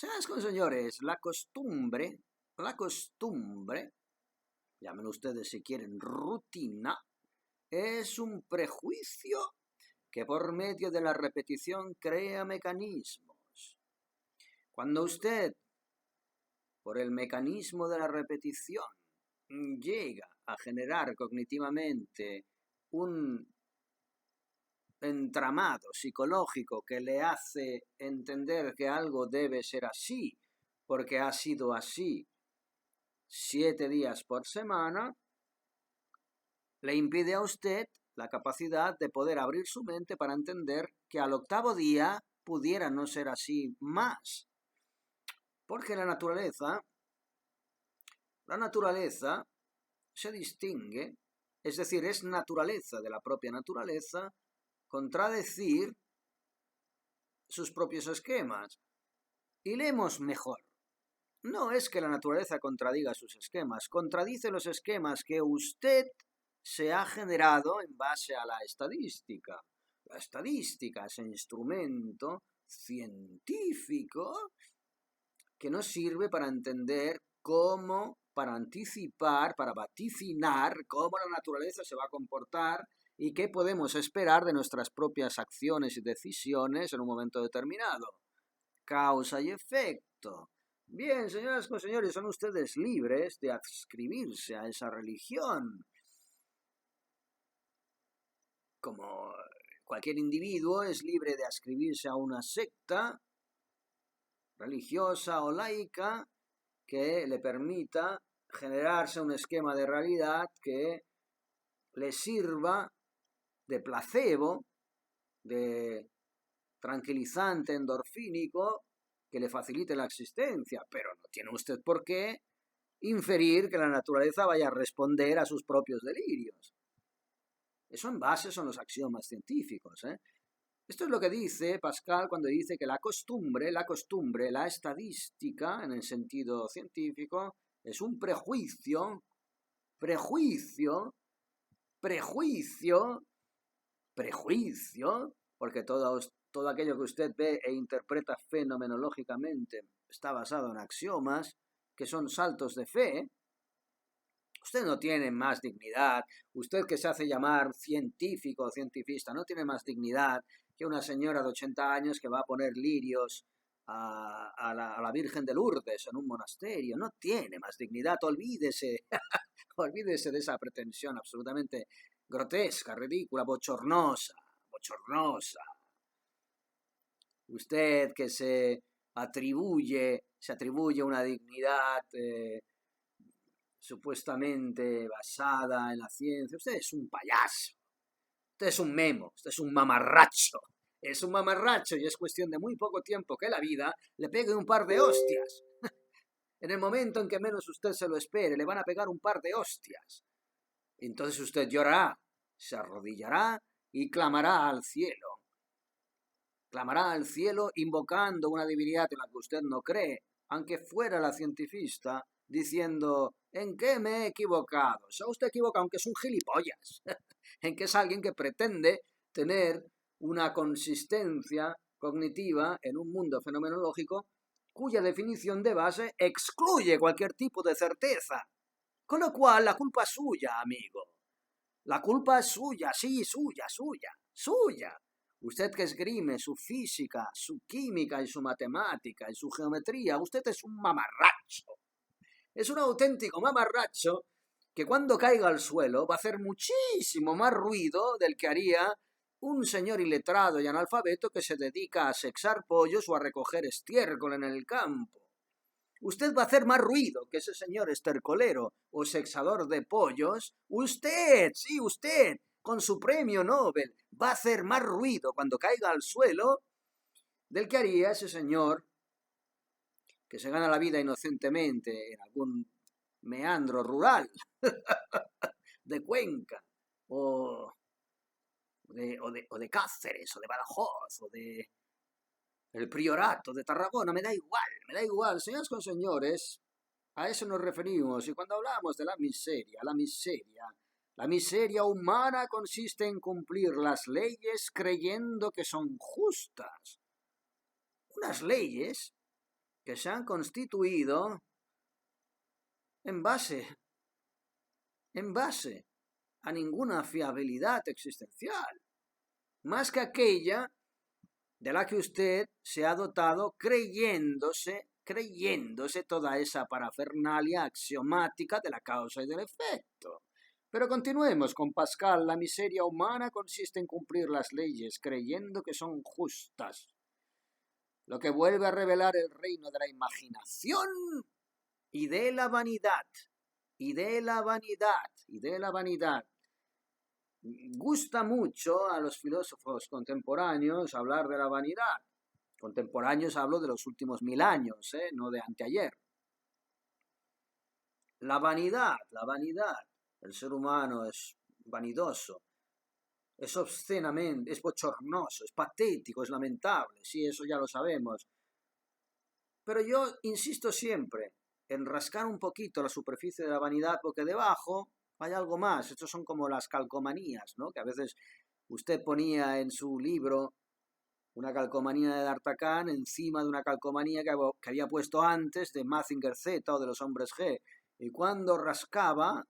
Señoras con señores, la costumbre, llamen ustedes si quieren rutina, es un prejuicio que por medio de la repetición crea mecanismos. Cuando usted, por el mecanismo de la repetición, llega a generar cognitivamente un entramado psicológico que le hace entender que algo debe ser así, porque ha sido así 7 días por semana, le impide a usted la capacidad de poder abrir su mente para entender que al 8.º día pudiera no ser así más. Porque la naturaleza se distingue, es decir, es naturaleza de la propia naturaleza contradecir sus propios esquemas. Y leemos mejor. No es que la naturaleza contradiga sus esquemas, contradice los esquemas que usted se ha generado en base a la estadística. La estadística es un instrumento científico que nos sirve para entender cómo, para anticipar, para vaticinar cómo la naturaleza se va a comportar y qué podemos esperar de nuestras propias acciones y decisiones en un momento determinado. Causa y efecto. Bien, señoras y señores, son ustedes libres de adscribirse a esa religión. Como cualquier individuo es libre de adscribirse a una secta religiosa o laica que le permita generarse un esquema de realidad que le sirva de placebo, de tranquilizante endorfínico que le facilite la existencia, pero no tiene usted por qué inferir que la naturaleza vaya a responder a sus propios delirios. Eso en base son los axiomas científicos. Esto es lo que dice Pascal cuando dice que la costumbre, la estadística, en el sentido científico, es un prejuicio, porque todo aquello que usted ve e interpreta fenomenológicamente está basado en axiomas, que son saltos de fe. Usted no tiene más dignidad, usted que se hace llamar científico o cientifista, no tiene más dignidad que una señora de 80 años que va a poner lirios a la Virgen de Lourdes en un monasterio. No tiene más dignidad, olvídese, olvídese de esa pretensión absolutamente grotesca, ridícula, bochornosa. Usted que se atribuye una dignidad supuestamente basada en la ciencia. Usted es un payaso, usted es un memo, usted es un mamarracho. Es un mamarracho y es cuestión de muy poco tiempo que la vida le pegue un par de hostias. En el momento en que menos usted se lo espere, le van a pegar un par de hostias. Entonces usted llorará, se arrodillará y clamará al cielo. Clamará al cielo invocando una divinidad en la que usted no cree, aunque fuera la cientifista, diciendo: ¿en qué me he equivocado? Se ha usted equivocado, aunque es un gilipollas. En que es alguien que pretende tener una consistencia cognitiva en un mundo fenomenológico cuya definición de base excluye cualquier tipo de certeza. Con lo cual, la culpa es suya, amigo. La culpa es suya, sí, suya. Usted que esgrime su física, su química y su matemática y su geometría, usted es un mamarracho. Es un auténtico mamarracho que cuando caiga al suelo va a hacer muchísimo más ruido del que haría un señor iletrado y analfabeto que se dedica a sexar pollos o a recoger estiércol en el campo. Usted va a hacer más ruido que ese señor estercolero o sexador de pollos. Usted, sí, usted, con su premio Nobel, va a hacer más ruido cuando caiga al suelo del que haría ese señor que se gana la vida inocentemente en algún meandro rural de Cuenca o de Cáceres o de Badajoz o de el Priorato de Tarragona. Me da igual, señoras con señores, a eso nos referimos. Y cuando hablamos de la miseria humana consiste en cumplir las leyes creyendo que son justas. Unas leyes que se han constituido en base a ninguna fiabilidad existencial, más que aquella de la que usted se ha dotado creyéndose toda esa parafernalia axiomática de la causa y del efecto. Pero continuemos con Pascal. La miseria humana consiste en cumplir las leyes creyendo que son justas, lo que vuelve a revelar el reino de la imaginación y de la vanidad. Gusta mucho a los filósofos contemporáneos hablar de la vanidad. Contemporáneos hablo de los últimos 1000 años, no de anteayer. La vanidad. El ser humano es vanidoso, es obscenamente, es bochornoso, es patético, es lamentable. Sí, eso ya lo sabemos. Pero yo insisto siempre en rascar un poquito la superficie de la vanidad, porque debajo hay algo más. Estos son como las calcomanías, ¿no? Que a veces usted ponía en su libro una calcomanía de D'Artagnan encima de una calcomanía que había puesto antes de Mazinger Z o de los hombres G. Y cuando rascaba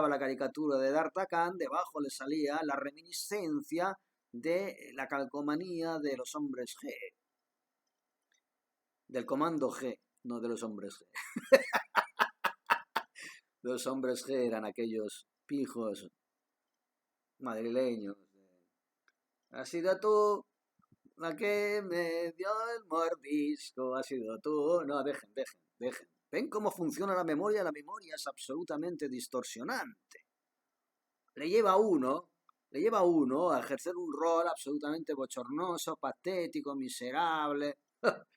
la caricatura de D'Artagnan, debajo le salía la reminiscencia de la calcomanía de los hombres G. Del comando G, no de los hombres G. Los hombres G eran aquellos pijos madrileños. Has sido tú la que me dio el mordisco, has sido tú. No, dejen. ¿Ven cómo funciona la memoria? La memoria es absolutamente distorsionante. Le lleva a uno a ejercer un rol absolutamente bochornoso, patético, miserable,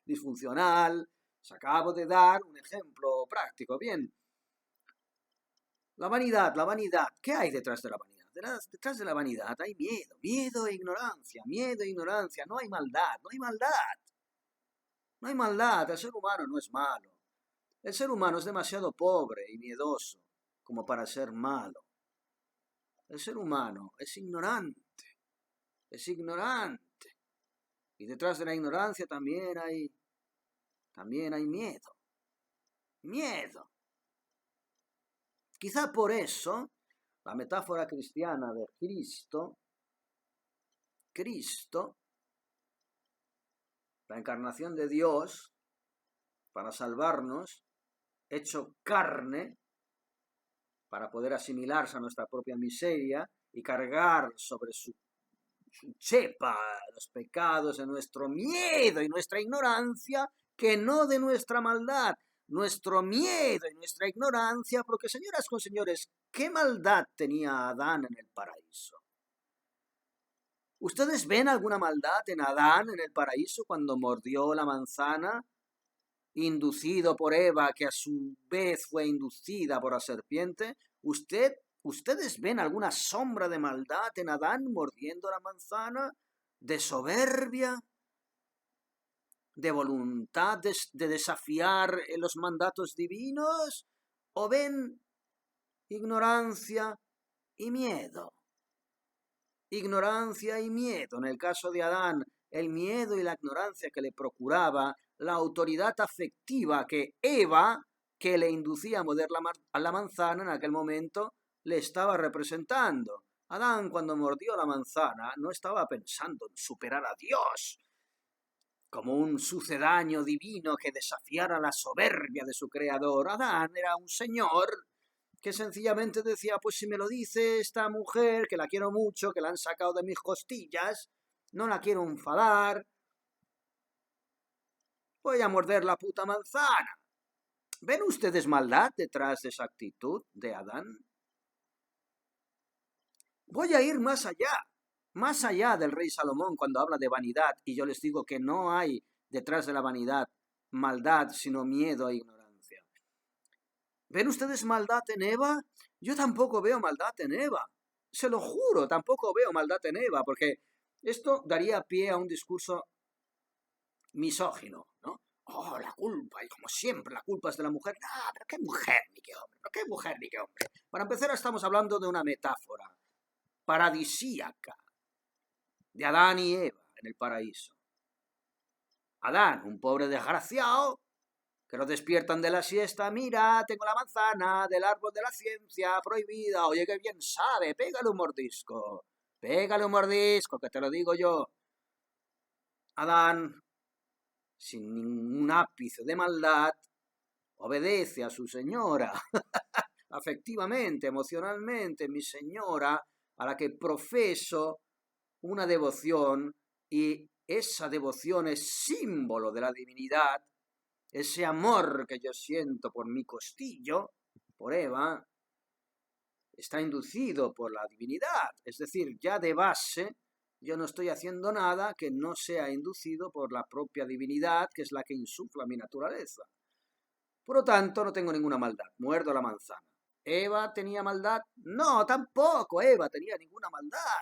disfuncional. Os acabo de dar un ejemplo práctico. Bien. La vanidad. ¿Qué hay detrás de la vanidad? Detrás de la vanidad hay miedo e ignorancia, no hay maldad. El ser humano no es malo. El ser humano es demasiado pobre y miedoso como para ser malo. El ser humano es ignorante. Y detrás de la ignorancia también hay miedo. Quizá por eso la metáfora cristiana de Cristo, la encarnación de Dios para salvarnos, hecho carne, para poder asimilarse a nuestra propia miseria y cargar sobre su chepa los pecados de nuestro miedo y nuestra ignorancia, que no de nuestra maldad. Nuestro miedo y nuestra ignorancia, porque señoras con señores, ¿qué maldad tenía Adán en el paraíso? ¿Ustedes ven alguna maldad en Adán en el paraíso cuando mordió la manzana, inducido por Eva, que a su vez fue inducida por la serpiente? ¿Ustedes ven alguna sombra de maldad en Adán mordiendo la manzana? ¿De soberbia? ¿De voluntad de desafiar los mandatos divinos? ¿O ven ignorancia y miedo? Ignorancia y miedo. En el caso de Adán, el miedo y la ignorancia que le procuraba la autoridad afectiva que Eva, que le inducía a morder la manzana, en aquel momento le estaba representando. Adán, cuando mordió la manzana, no estaba pensando en superar a Dios como un sucedáneo divino que desafiara la soberbia de su creador. Adán era un señor que sencillamente decía, pues si me lo dice esta mujer, que la quiero mucho, que la han sacado de mis costillas, no la quiero enfadar, voy a morder la puta manzana. ¿Ven ustedes maldad detrás de esa actitud de Adán? Voy a ir más allá del rey Salomón cuando habla de vanidad, y yo les digo que no hay detrás de la vanidad maldad, sino miedo e ignorancia. ¿Ven ustedes maldad en Eva? Yo tampoco veo maldad en Eva. Se lo juro, tampoco veo maldad en Eva, porque esto daría pie a un discurso misógino, ¿no? Oh, la culpa, y como siempre, la culpa es de la mujer. Ah, pero qué mujer ni qué hombre. Para empezar, estamos hablando de una metáfora paradisíaca de Adán y Eva en el paraíso. Adán, un pobre desgraciado, que lo despiertan de la siesta, mira, tengo la manzana del árbol de la ciencia prohibida, oye, qué bien sabe, pégale un mordisco, que te lo digo yo. Adán, sin ningún ápice de maldad, obedece a su señora, afectivamente, emocionalmente, mi señora, a la que profeso una devoción, y esa devoción es símbolo de la divinidad. Ese amor que yo siento por mi costillo, por Eva, está inducido por la divinidad. Es decir, ya de base, yo no estoy haciendo nada que no sea inducido por la propia divinidad, que es la que insufla mi naturaleza. Por lo tanto, no tengo ninguna maldad. Muerdo la manzana. ¿Eva tenía maldad? No, tampoco Eva tenía ninguna maldad.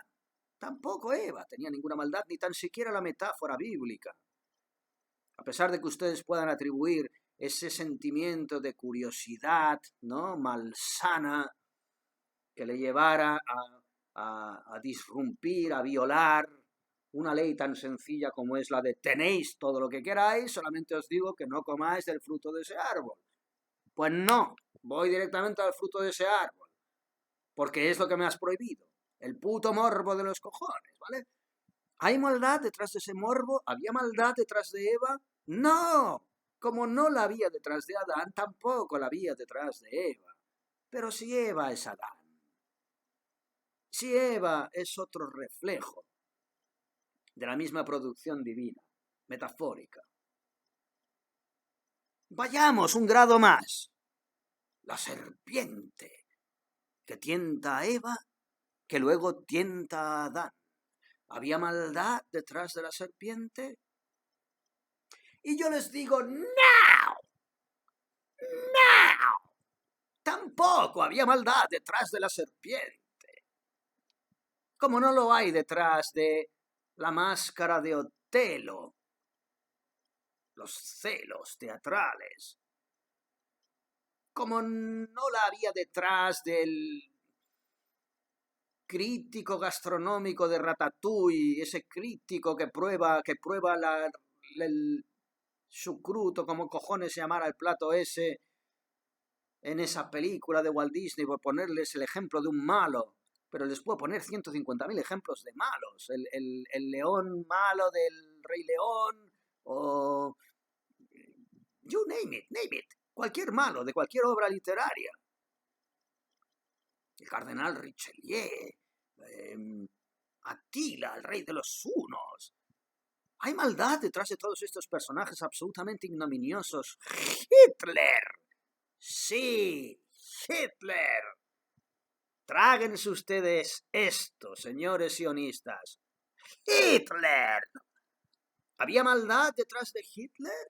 Tampoco Eva tenía ninguna maldad, ni tan siquiera la metáfora bíblica. A pesar de que ustedes puedan atribuir ese sentimiento de curiosidad, ¿no?, malsana, que le llevara a disrumpir, a violar una ley tan sencilla como es la de tenéis todo lo que queráis, solamente os digo que no comáis del fruto de ese árbol. Pues no, voy directamente al fruto de ese árbol, porque es lo que me has prohibido, el puto morbo de los cojones, ¿vale? ¿Hay maldad detrás de ese morbo? ¿Había maldad detrás de Eva? No, como no la había detrás de Adán, tampoco la había detrás de Eva. Pero si Eva es Adán, si Eva es otro reflejo de la misma producción divina, metafórica, vayamos un grado más. La serpiente que tienta a Eva, que luego tienta a Adán. ¿Había maldad detrás de la serpiente? Y yo les digo, ¡no! ¡No! Tampoco había maldad detrás de la serpiente. Como no lo hay detrás de la máscara de Otelo, los celos teatrales. Como no la había detrás del crítico gastronómico de Ratatouille, ese crítico que prueba el sucruto, como cojones se llamara el plato ese, en esa película de Walt Disney, por ponerles el ejemplo de un malo, pero les puedo poner 150.000 ejemplos de malos. El león malo del Rey León, o you name it, cualquier malo de cualquier obra literaria. El cardenal Richelieu, Atila, el rey de los hunos. Hay maldad detrás de todos estos personajes absolutamente ignominiosos. ¡Hitler! Sí, Hitler. Tráguense ustedes esto, señores sionistas. ¡Hitler! ¿Había maldad detrás de Hitler?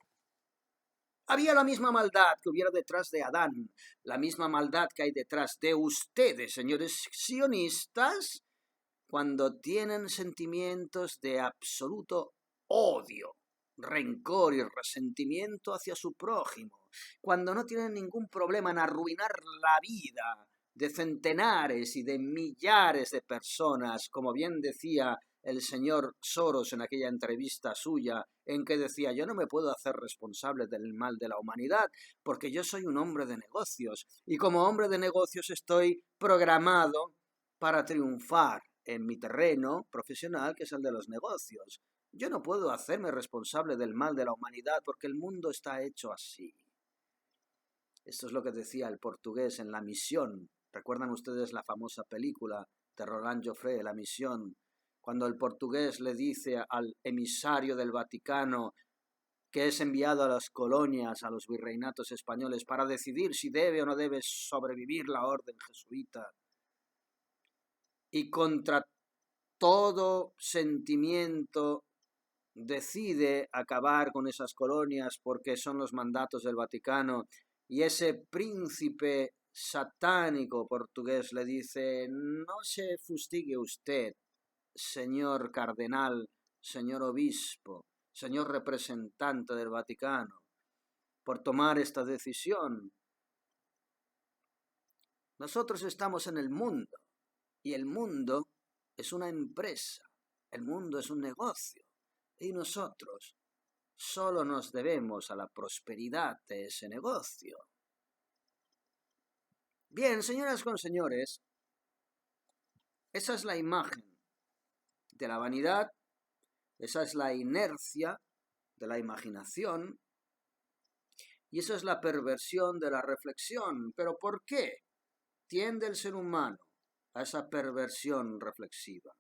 Había la misma maldad que hubiera detrás de Adán, la misma maldad que hay detrás de ustedes, señores sionistas, cuando tienen sentimientos de absoluto odio, rencor y resentimiento hacia su prójimo, cuando no tienen ningún problema en arruinar la vida de centenares y de millares de personas, como bien decía el señor Soros en aquella entrevista suya, en que decía, yo no me puedo hacer responsable del mal de la humanidad, porque yo soy un hombre de negocios, y como hombre de negocios estoy programado para triunfar en mi terreno profesional, que es el de los negocios. Yo no puedo hacerme responsable del mal de la humanidad, porque el mundo está hecho así. Esto es lo que decía el portugués en La Misión. ¿Recuerdan ustedes la famosa película de Roland Joffé, La Misión? Cuando el portugués le dice al emisario del Vaticano que es enviado a las colonias, a los virreinatos españoles, para decidir si debe o no debe sobrevivir la orden jesuita, y contra todo sentimiento decide acabar con esas colonias porque son los mandatos del Vaticano, y ese príncipe satánico portugués le dice, no se fustigue usted, señor cardenal, señor obispo, señor representante del Vaticano, por tomar esta decisión. Nosotros estamos en el mundo, y el mundo es una empresa, el mundo es un negocio, y nosotros solo nos debemos a la prosperidad de ese negocio. Bien, señoras con señores, esa es la imagen de la vanidad, esa es la inercia de la imaginación y esa es la perversión de la reflexión. ¿Pero por qué tiende el ser humano a esa perversión reflexiva?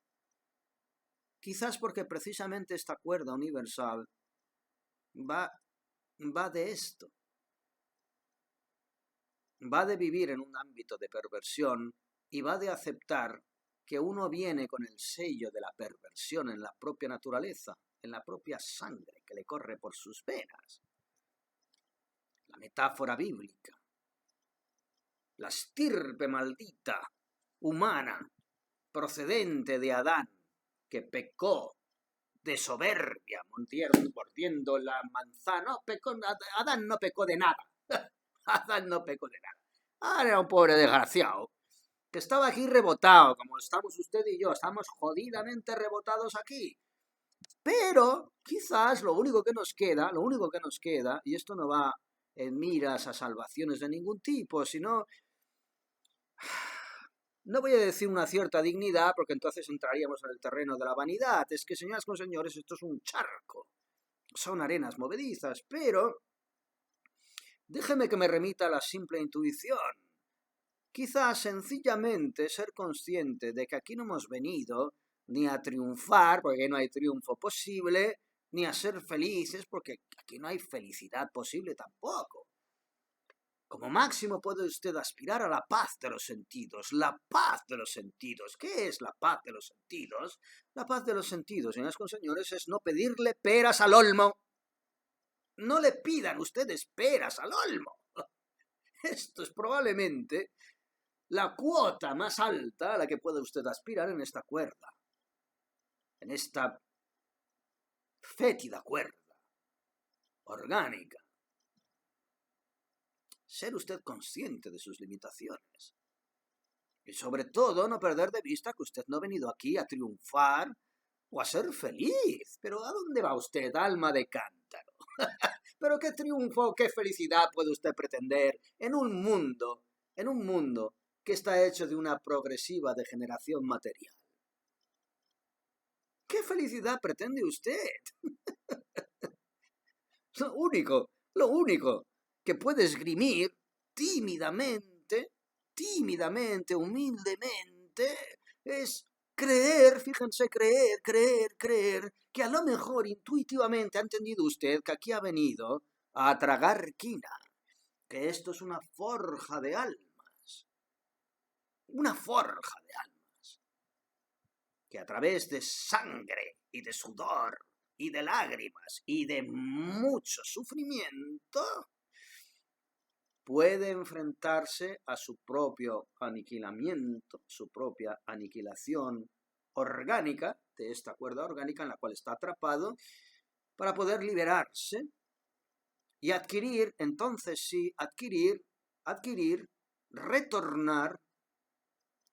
Quizás porque precisamente esta cuerda universal va de esto. Va de vivir en un ámbito de perversión y va de aceptar que uno viene con el sello de la perversión en la propia naturaleza, en la propia sangre que le corre por sus venas. La metáfora bíblica, la estirpe maldita, humana, procedente de Adán, que pecó de soberbia, mordiendo la manzana. No, Adán no pecó de nada. Adán no pecó de nada. Adán era un pobre desgraciado que estaba aquí rebotado, como estamos usted y yo, estamos jodidamente rebotados aquí. Pero quizás lo único que nos queda, y esto no va en miras a salvaciones de ningún tipo, sino, no voy a decir una cierta dignidad, porque entonces entraríamos en el terreno de la vanidad. Es que, señoras con señores, esto es un charco, son arenas movedizas, pero déjeme que me remita a la simple intuición. Quizás sencillamente ser consciente de que aquí no hemos venido ni a triunfar, porque no hay triunfo posible, ni a ser felices, porque aquí no hay felicidad posible tampoco. Como máximo puede usted aspirar a la paz de los sentidos. La paz de los sentidos. ¿Qué es la paz de los sentidos? La paz de los sentidos, señoras con señores, es no pedirle peras al olmo. No le pidan ustedes peras al olmo. Esto es probablemente la cuota más alta a la que puede usted aspirar en esta cuerda, en esta fétida cuerda orgánica. Ser usted consciente de sus limitaciones y sobre todo no perder de vista que usted no ha venido aquí a triunfar o a ser feliz. Pero ¿a dónde va usted, alma de cántaro? ¿Pero qué triunfo, qué felicidad puede usted pretender en un mundo que está hecho de una progresiva degeneración material? ¿Qué felicidad pretende usted? Lo único que puede esgrimir tímidamente, humildemente, es creer, fíjense, creer, que a lo mejor intuitivamente ha entendido usted que aquí ha venido a tragar quina, que esto es una forja de almas, que a través de sangre y de sudor y de lágrimas y de mucho sufrimiento puede enfrentarse a su propio aniquilamiento, su propia aniquilación orgánica, de esta cuerda orgánica en la cual está atrapado, para poder liberarse y adquirir, entonces sí, retornar,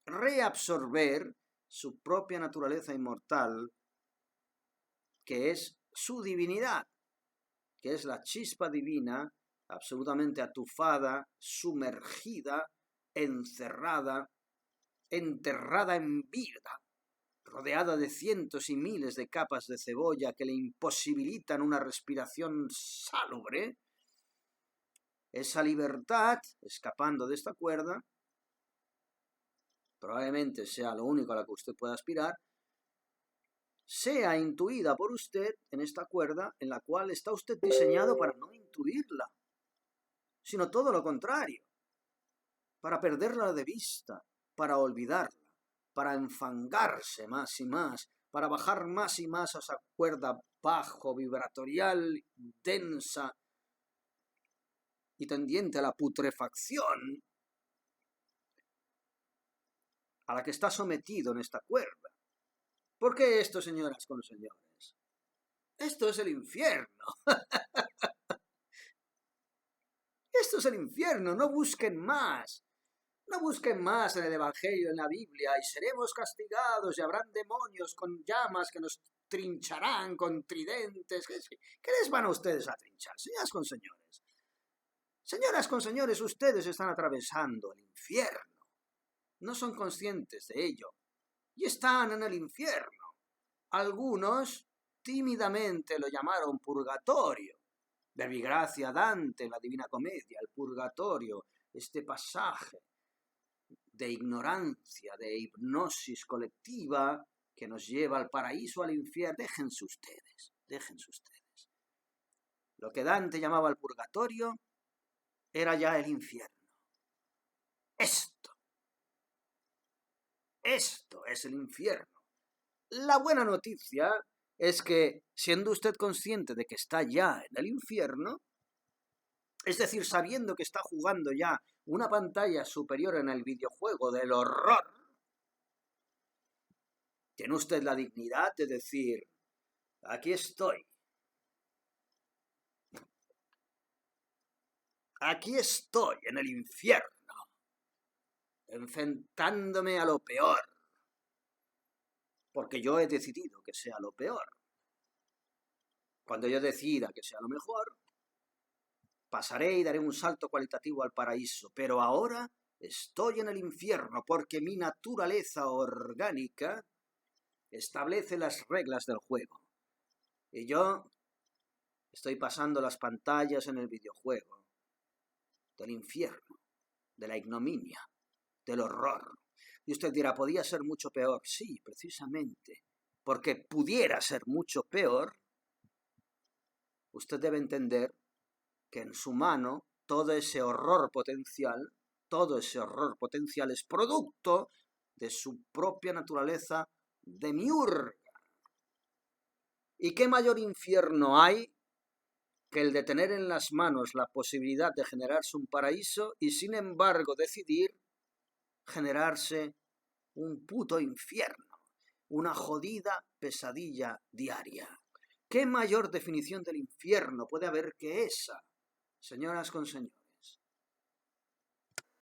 reabsorber su propia naturaleza inmortal, que es su divinidad, que es la chispa divina, absolutamente atufada, sumergida, encerrada, enterrada en vida, rodeada de cientos y miles de capas de cebolla que le imposibilitan una respiración salubre. Esa libertad, escapando de esta cuerda, probablemente sea lo único a lo que usted pueda aspirar, sea intuida por usted en esta cuerda en la cual está usted diseñado para no intuirla, sino todo lo contrario, para perderla de vista, para olvidarla, para enfangarse más y más, para bajar más y más a esa cuerda bajo, vibratorial, densa y tendiente a la putrefacción, a la que está sometido en esta cuerda. ¿Por qué esto, señoras con señores? Esto es el infierno. Esto es el infierno, no busquen más. No busquen más en el Evangelio, en la Biblia, y seremos castigados, y habrán demonios con llamas que nos trincharán con tridentes. ¿Qué les van a ustedes a trinchar? Señoras con señores. Señoras con señores, ustedes están atravesando el infierno. No son conscientes de ello. Y están en el infierno. Algunos tímidamente lo llamaron purgatorio. De Gracia Dante en la Divina Comedia, el purgatorio, este pasaje de ignorancia, de hipnosis colectiva que nos lleva al paraíso, al infierno. Déjense ustedes. Lo que Dante llamaba el purgatorio era ya el infierno. Esto es el infierno. La buena noticia es que, siendo usted consciente de que está ya en el infierno, es decir, sabiendo que está jugando ya una pantalla superior en el videojuego del horror, tiene usted la dignidad de decir, aquí estoy. Aquí estoy en el infierno, enfrentándome a lo peor, porque yo he decidido que sea lo peor. Cuando yo decida que sea lo mejor, pasaré y daré un salto cualitativo al paraíso, pero ahora estoy en el infierno porque mi naturaleza orgánica establece las reglas del juego. Y yo estoy pasando las pantallas en el videojuego del infierno, de la ignominia, del horror. Y usted dirá, podía ser mucho peor. Sí, precisamente, porque pudiera ser mucho peor, usted debe entender que en su mano todo ese horror potencial es producto de su propia naturaleza demiurga. ¿Y qué mayor infierno hay que el de tener en las manos la posibilidad de generarse un paraíso y sin embargo decidir generarse un puto infierno, una jodida pesadilla diaria? ¿Qué mayor definición del infierno puede haber que esa, señoras con señores?